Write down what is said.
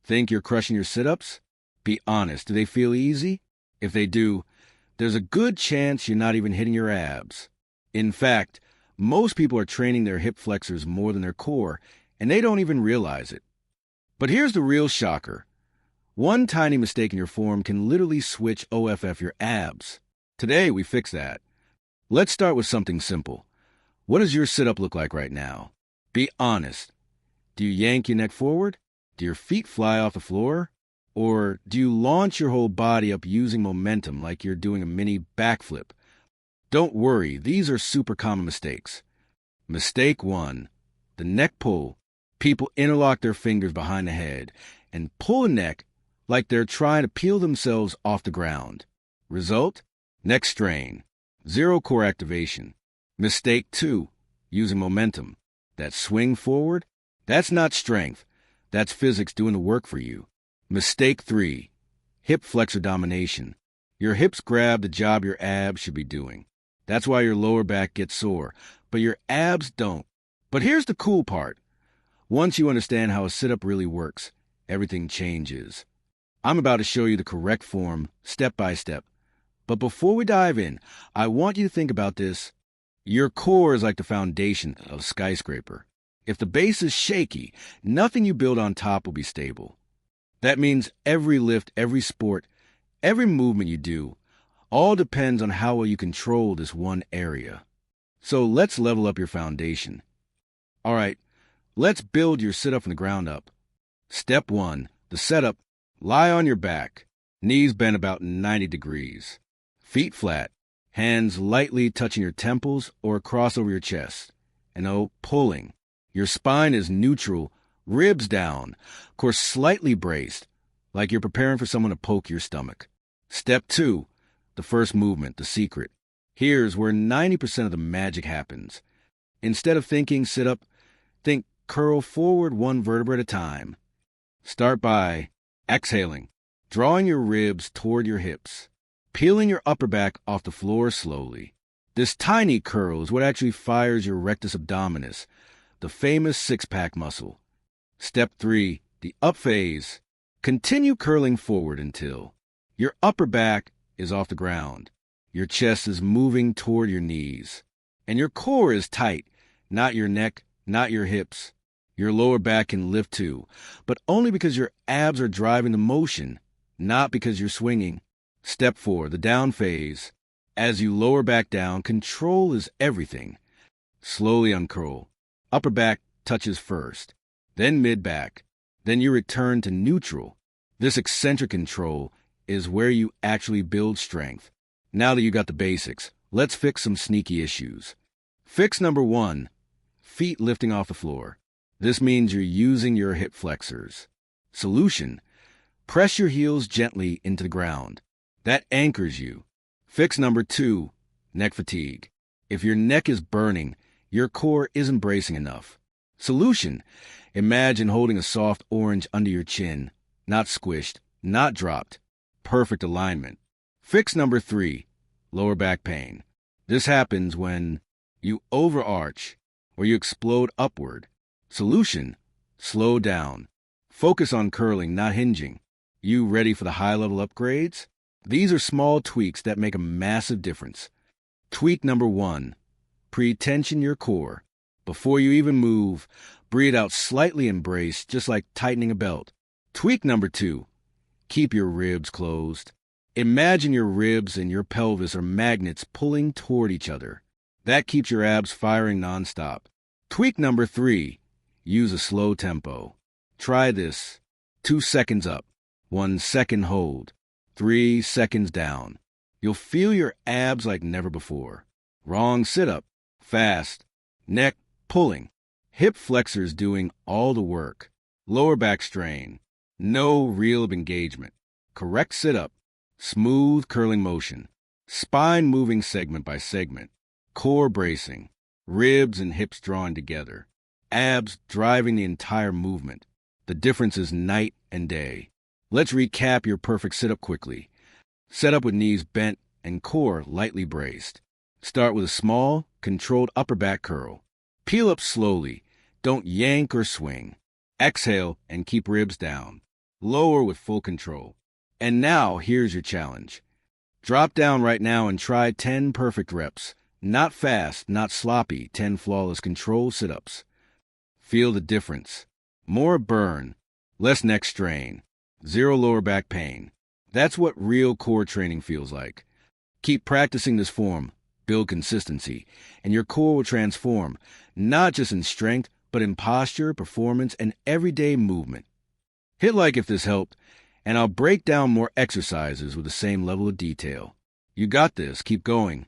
Think you're crushing your sit-ups? Be honest, do they feel easy? If they do, there's a good chance you're not even hitting your abs. In fact, most people are training their hip flexors more than their core, and they don't even realize it. But here's the real shocker. One tiny mistake in your form can literally switch OFF your abs. Today, we fix that. Let's start with something simple. What does your sit-up look like right now? Be honest. Do you yank your neck forward? Do your feet fly off the floor? Or do you launch your whole body up using momentum like you're doing a mini backflip? Don't worry, these are super common mistakes. Mistake 1. The neck pull. People interlock their fingers behind the head and pull the neck like they're trying to peel themselves off the ground. Result? Neck strain. Zero core activation. Mistake 2. Using momentum. That swing forward? That's not strength. That's physics doing the work for you. Mistake 3. Hip flexor domination. Your hips grab the job your abs should be doing. That's why your lower back gets sore, but your abs don't. But here's the cool part. Once you understand how a sit-up really works, everything changes. I'm about to show you the correct form, step by step. But before we dive in, I want you to think about this. Your core is like the foundation of a skyscraper. If the base is shaky, nothing you build on top will be stable. That means every lift, every sport, every movement you do, all depends on how well you control this one area. So let's level up your foundation. All right, let's build your sit-up from the ground up. Step 1, the setup. Lie on your back, knees bent about 90 degrees. Feet flat, hands lightly touching your temples or across over your chest. And pulling. Your spine is neutral, ribs down, core slightly braced, like you're preparing for someone to poke your stomach. Step 2, the first movement, the secret. Here's where 90% of the magic happens. Instead of thinking sit up, think curl forward one vertebra at a time. Start by exhaling, drawing your ribs toward your hips, peeling your upper back off the floor slowly. This tiny curl is what actually fires your rectus abdominis, the famous six-pack muscle. Step 3, the up phase. Continue curling forward until your upper back is off the ground, your chest is moving toward your knees, and your core is tight, not your neck, not your hips. Your lower back can lift too, but only because your abs are driving the motion, not because you're swinging. Step 4, the down phase. As you lower back down, control is everything. Slowly uncurl. Upper back touches first, then mid-back. Then you return to neutral. This eccentric control is where you actually build strength. Now that you got the basics, let's fix some sneaky issues. Fix number 1, feet lifting off the floor. This means you're using your hip flexors. Solution, press your heels gently into the ground. That anchors you. Fix number 2, neck fatigue. If your neck is burning, your core isn't bracing enough. Solution, imagine holding a soft orange under your chin, not squished, not dropped. Perfect alignment. Fix number 3, lower back pain. This happens when you overarch or you explode upward. Solution, slow down. Focus on curling, not hinging. You ready for the high-level upgrades? These are small tweaks that make a massive difference. Tweak number 1, pre-tension your core. Before you even move, breathe out slightly and brace, just like tightening a belt. Tweak number 2, keep your ribs closed. Imagine your ribs and your pelvis are magnets pulling toward each other. That keeps your abs firing nonstop. Tweak number 3, use a slow tempo. Try this. 2 seconds up, 1 second hold, 3 seconds down. You'll feel your abs like never before. Wrong sit-up. Fast. Neck pulling. Hip flexors doing all the work. Lower back strain. No real engagement. Correct sit-up. Smooth curling motion. Spine moving segment by segment. Core bracing. Ribs and hips drawing together. Abs driving the entire movement. The difference is night and day. Let's recap your perfect sit-up quickly. Set up with knees bent and core lightly braced. Start with a small, controlled upper back curl. Peel up slowly. Don't yank or swing. Exhale and keep ribs down. lower with full control. And now, here's your challenge. Drop down right now and try 10 perfect reps. Not fast, not sloppy, 10 flawless control sit-ups. Feel the difference. More burn, less neck strain, zero lower back pain. That's what real core training feels like. Keep practicing this form, build consistency, and your core will transform, not just in strength, but in posture, performance, and everyday movement. Hit like if this helped, and I'll break down more exercises with the same level of detail. You got this. Keep going.